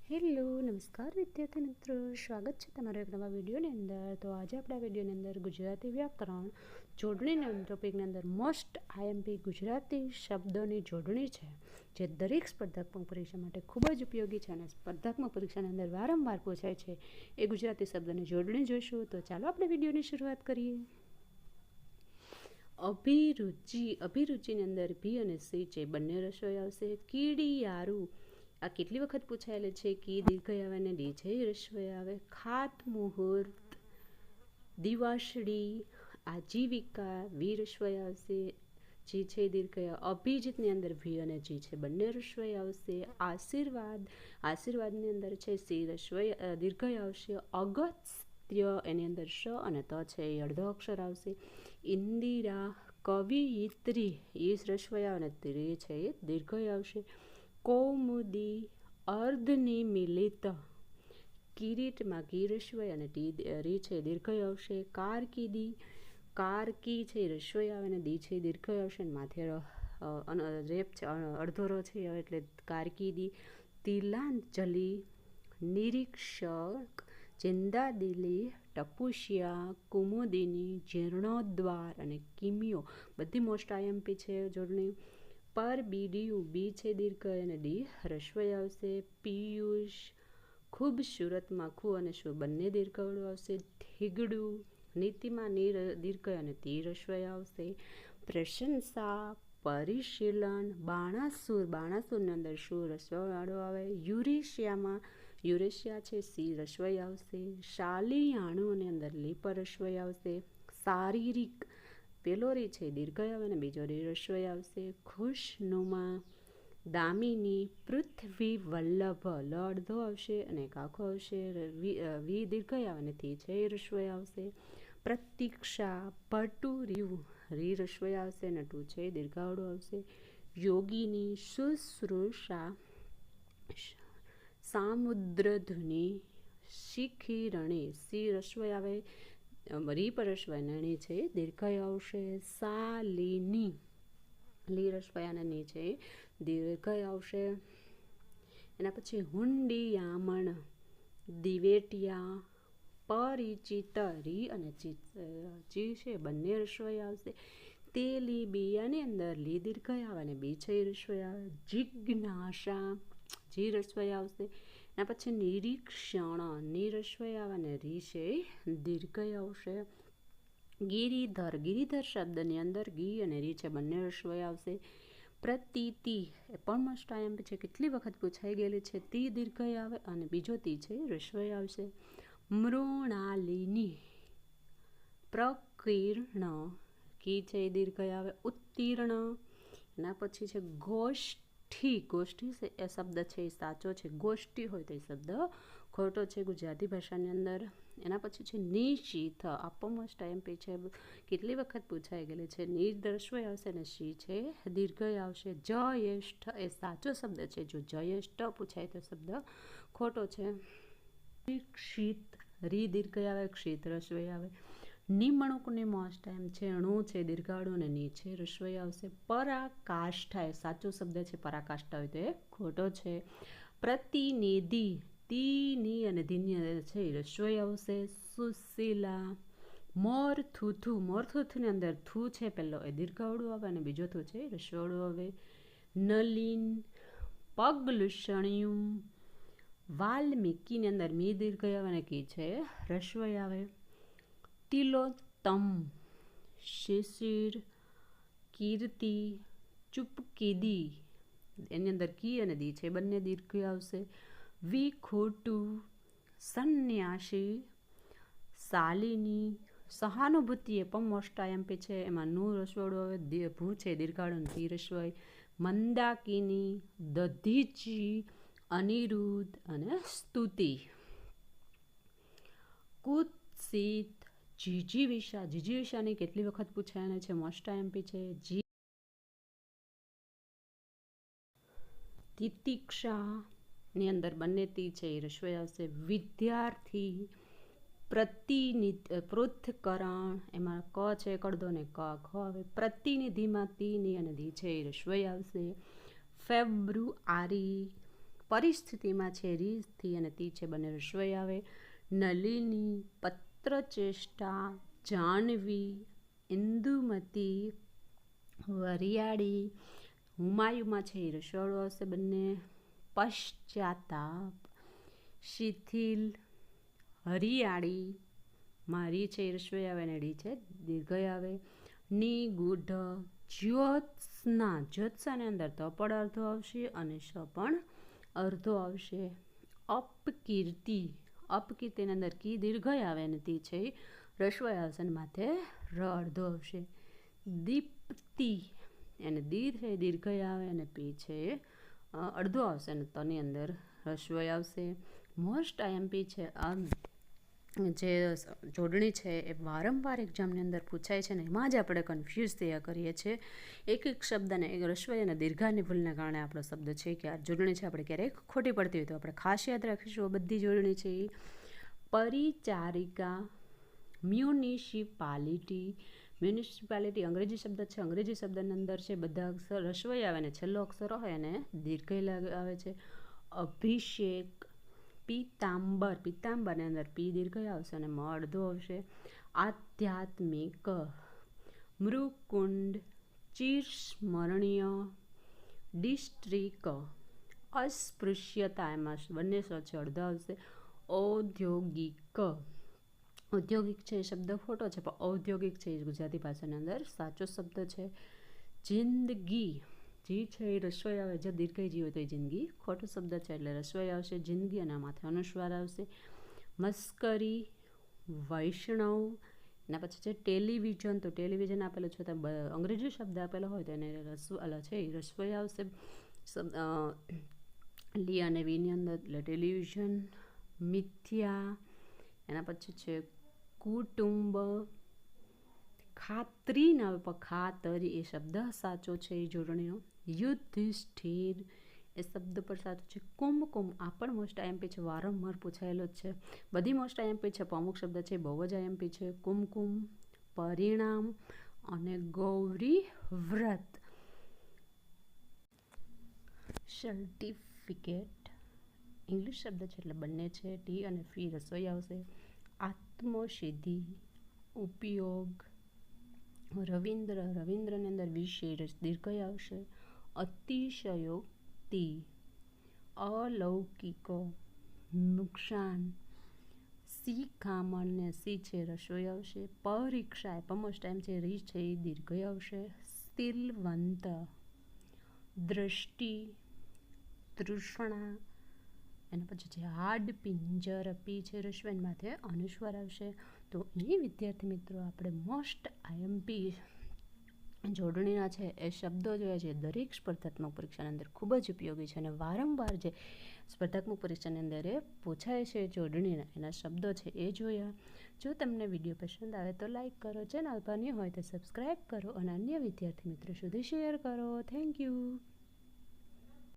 Hello નમસ્કાર વિદ્યાર્થી મિત્રો, સ્વાગત છે તમારા એક નવા વિડીયોની અંદર. તો આજે આપણા વિડીયોની અંદર ગુજરાતી વ્યાકરણ જોડણીના ટોપિકની અંદર મોસ્ટ આઈએમપી ગુજરાતી શબ્દોની જોડણી છે, જે દરેક સ્પર્ધાત્મક પરીક્ષા માટે ખૂબ જ ઉપયોગી છે અને સ્પર્ધાત્મક પરીક્ષાની અંદર વારંવાર પૂછાય છે. એ ગુજરાતી શબ્દોની જોડણી જોઈશું. તો ચાલો આપણે વિડીયોની શરૂઆત કરીએ. અભિરુચિ, અભિરુચિની અંદર ભી અને સી છે, બંને રસોઈ આવશે. કીડિયારું, આ કેટલી વખત પૂછાયેલું છે. કી દીર્ઘ આવે અને ડી છે રસોઈ આવે. ખાત મુહૂર્ત, દિવાસળી, આજીવિકા, વી રસોઈ આવશે. જી છે દીર્ઘ. અભિજીતની અંદર ભી અને જી છે બંને રસોઈ આવશે. આશીર્વાદ, આશીર્વાદની અંદર છે સી રસોઈ દીર્ઘ આવશે. અગત્ય, એની અંદર શ અને ત છે એ અડધો અક્ષર આવશે. ઇન્દિરા, કવિયત્રી, એ રસોઈ આવે અને ત્રી છે એ દીર્ઘ આવશે. કૌમુદી, અર્ધનિમિલિત, કિરીટમાં કી રસોઈ અને રી છે દીર્ઘ આવશે. કારકિર્દી, કારકી છે રસોઈ આવે અને દી છે દીર્ઘ આવશે અને માથે રેપ છે અડધો રો છે એટલે કારકિર્દી. તિલાંજલિ, નિરીક્ષક, ચિંદાદિલી, ટપુસિયા, કુમુદિની, જીર્ણોદ્વાર અને કિમિયો બધી મોસ્ટ આઈએમપી છે જોડણી. પર બીડીયું, બી છે દીર્ઘ અને ડી રસોઈ આવશે. પિયુષ, ખૂબસૂરતમાં ખૂ અને શું બંને દીર્ઘવડું આવશે. થીગડું, નીતિમાં ની દીર્ઘ અને તી રસોઈ આવશે. પ્રશંસા, પરિશીલન, બાણાસુર, બાણાસુરની અંદર શું રસોઈવાળો આવે. યુરેશિયામાં, યુરેશિયા છે સી રસોઈ આવશે. શાલિયાણુની અંદર લી પર રસોઈ આવશે. શારીરિક, પેલો રી છે દીર્ઘ આવે અને બીજો રી રસોઈ આવશે. ખુશનુમા, દામિની, પૃથ્વી વલ્લભ, લ અડધો આવશે અને એક આખો આવશે. વી દીર્ઘ આવે અને થી છે એ રસોઈ આવશે. પ્રતીક્ષા, ભટુર્યું, રી રસોઈ આવશે અને ટુ છે દીર્ઘાવડો આવશે. યોગીની, શુશ્રૂષા, સામુદ્રધુની, શિખિરણી, સી રસોઈ આવે રી પર રસોઈ નણી છે દીર્ઘ આવશે. શાલિની, લી રસોઈ અને ની છે દીર્ઘ આવશે. એના પછી હુંડિયામણ, દિવેટિયા, પરિચિત, રી અને ચી છે બંને રસોઈ આવશે. તેલીબિયાની અંદર લી દીર્ઘ આવે અને બી છે રસોઈ આવે. જિજ્ઞાસા, જી રસોઈ આવશે. એના પછી નિરીક્ષણ, ની રસોઈ આવે અને રી છે દીર્ઘ આવશે. ગિરિધર, ગિરિધર શબ્દની અંદર ગી અને રી છે બંને રસોઈ આવશે. પ્રતીતિ, એ પણ મોસ્ટ આઈએમપી છે, કેટલી વખત પૂછાઈ ગયેલી છે. તી દીર્ઘ આવે અને બીજો તી છે રસોઈ આવશે. મૃણાલિની, પ્રકીર્ણ, કી છે દીર્ઘ આવે. ઉત્તીર્ણ, એના પછી છે ગોષ્ઠી, ગોષ્ઠી છે એ શબ્દ છે એ સાચો છે. ગોષ્ઠી હોય તો એ શબ્દ ખોટો છે ગુજરાતી ભાષાની અંદર. એના પછી છે નિશિથ, આપો મોસ્ટ આઈએમપી છે, કેટલી વખત પૂછાઈ ગયેલી છે. ની રસોઈ આવશે અને શી છે દીર્ઘ આવશે. જયેષ્ઠ, એ સાચો શબ્દ છે, જો જયેષ્ઠ પૂછાય તો શબ્દ ખોટો છે. ક્ષિત, રી દીર્ઘ આવે, ક્ષિત રસોઈ આવે. નિમણૂકની મોસ્ટ ટાઈમ છે, ણું છે દીર્ઘાળું અને ની છે રસોઈ આવશે. પરાકાષ્ઠા, એ સાચો શબ્દ છે, પરાકાષ્ઠા હોય તો એ ખોટો છે. પ્રતિનિધિ, તી ની અને ધીની અંદર છે રસોઈ આવશે. સુશીલા, મોરથુથુ, મોરથુથુની અંદર થુ છે પહેલો એ દીર્ઘાવડું આવે અને બીજો થુ છે રસોડું આવે. નલિન, પગલુષણ્યું, વાલ્મીકીની અંદર મી દીર્ઘ આવે અને કી છે રસોઈ આવે. તિલોત્તમ, શિશિર, કીર્તિ, ચુપકીદી, એની અંદર કી અને દી છે બંને દીર્ઘ આવશે. વિખોટું, સંન્યાસી, શાલિની, સહાનુભૂતિ, એ પણ મોસ્ટ આઈએમપી છે, એમાં નું રસોડું આવે, ભૂ છે દીર્ઘાળું તી રસોઈ. મંદાકિની, દધીચી, અનિરુદ્ધ અને સ્તુતિ. કુત્સિત, જીજીવિષા, જીજીવિષાની કેટલી વખત પૂછાય છે, મોસ્ટ આઈએમપી છે. તિતિક્ષા, ની અંદર બંને તી છે એ રસોઈ આવશે. વિદ્યાર્થી, પૃથ્થકરણ, એમાં ક છે કડદો ને ક ખ આવે. પ્રતિનિધિમાં તી ની અને દી છે એ રસોઈ આવશે. ફેબ્રુઆરી, પરિસ્થિતિમાં છે રીથી અને તી છે બંને રસ્વઈ આવે. નલિની, પત્રચેષ્ટા, જાહ્નવી, ઇન્દુમતી, વરિયાળી. હુમાયુમાં છે એ રસવાળું આવશે બંને. પશ્ચાતાપ, શિથિલ, હરિયાળી. મારી છે એ રસવાઈ આવે અને ડી છે દીર્ઘય આવે. નિગૂઢ, જ્યોત્સના, જ્યોત્સાની અંદર ત પણ અર્ધો આવશે અને શ પણ અર્ધો આવશે. અપકીર્તિ, અપકીર્તિની અંદર કી દીર્ઘય આવે અને તી છે રસવાઈ આવશે અને માથે ર અર્ધો આવશે. દીપ્તિ અને દી છે દીર્ઘય આવે અને પી છે અડધો આવશે અને તની અંદર રસવાઈ આવશે. મોસ્ટ આઈએમપી છે આ જે જોડણી છે એ વારંવાર એક્ઝામની અંદર પૂછાય છે ને એમાં જ આપણે કન્ફ્યુઝ થયા કરીએ છીએ. એક એક શબ્દને એક રસવાઈ અને દીર્ઘાની ભૂલને કારણે આપણો શબ્દ છે કે આ જોડણી છે આપણે ક્યારેક ખોટી પડતી હોય તો આપણે ખાસ યાદ રાખીશું. આ બધી જોડણી છે એ. પરિચારિકા, મ્યુનિસિપાલિટી. મ્યુનિસિપાલિટી અંગ્રેજી શબ્દ છે. અંગ્રેજી શબ્દની અંદર છે બધા અક્ષર રસવાઈ આવે ને છેલ્લો અક્ષર હોય અને દીર્ઘય આવે છે. અભિષેક, પીતાંબર, પીતાંબરની અંદર પી દીર્ઘય આવશે અને મ અડધો આવશે. આધ્યાત્મિક, મૃકુંડ, ચિરસ્મરણીય, ડિસ્ટ્રિક, અસ્પૃશ્યતા એમાં બંને સ છે અડધો આવશે. ઔદ્યોગિક, ઔદ્યોગિક છે એ શબ્દ ખોટો છે પણ ઔદ્યોગિક છે એ ગુજરાતી ભાષાની અંદર સાચો શબ્દ છે. જિંદગી, જી છે એ રસવાઈ આવે જો દીર્ઘય જી હોય તો એ જિંદગી ખોટો શબ્દ છે એટલે રસવાઈ આવશે જિંદગી અને માથે અનુસ્વાર આવશે. મસ્કરી, વૈષ્ણવ. એના પછી છે ટેલિવિઝન, તો ટેલિવિઝન આપેલું છે તો અંગ્રેજી શબ્દ આપેલો હોય તો એને છે એ રસવાઈ આવશે લી અને વીની અંદર એટલે ટેલિવિઝન. મિથ્યા, એના પછી છે કુટુંબ. ખાતરી ના આવે પણ ખાતરી એ શબ્દ સાચો છે એ જોડણીનો. યુધિષ્ઠિર એ શબ્દ પર સાચું છે. કુમકુમ આ પણ મોસ્ટ આઈએમપી છે, વારંવાર પૂછાયેલો જ છે. બધી મોસ્ટ આઈએમપી છે પણ અમુક શબ્દ છે બહુ જ આઈએમપી છે. કુમકુમ, પરિણામ અને ગૌરી વ્રત. સર્ટિફિકેટ ઇંગ્લિશ શબ્દ છે એટલે બંને છે ટી અને ફી રસોઈ આવશે. આત્મસિદ્ધિ, ઉપયોગ. રવિન્દ્ર, રવિન્દ્રની અંદર વિશેષ દીર્ઘય આવશે. અતિશયોક્તિ, અલૌકિક, નુકસાન. શિખામણ ને સી છે રસોઈ આવશે. પરીક્ષા એ મોસ્ટ ટાઈમ છે રી છે એ દીર્ઘય આવશે. શીલવંત, દ્રષ્ટિ, તૃષ્ણા. એના પછી છે હાડ પિંજર, પી છે રસવાઈ માથે અનુસ્વાર આવશે. તો એ વિદ્યાર્થી મિત્રો આપણે મોસ્ટ આઈએમપી જોડણીના છે એ શબ્દો જોયા છે દરેક સ્પર્ધાત્મક પરીક્ષાની અંદર ખૂબ જ ઉપયોગી છે અને વારંવાર જે સ્પર્ધાત્મક પરીક્ષાની અંદર એ પૂછાય છે જોડણીના એના શબ્દો છે એ જોયા. જો તમને વિડીયો પસંદ આવે તો લાઈક કરો, ચેનલ પર નહીં હોય તો સબસ્ક્રાઈબ કરો અને અન્ય વિદ્યાર્થી મિત્રો સુધી શેર કરો. Thank you.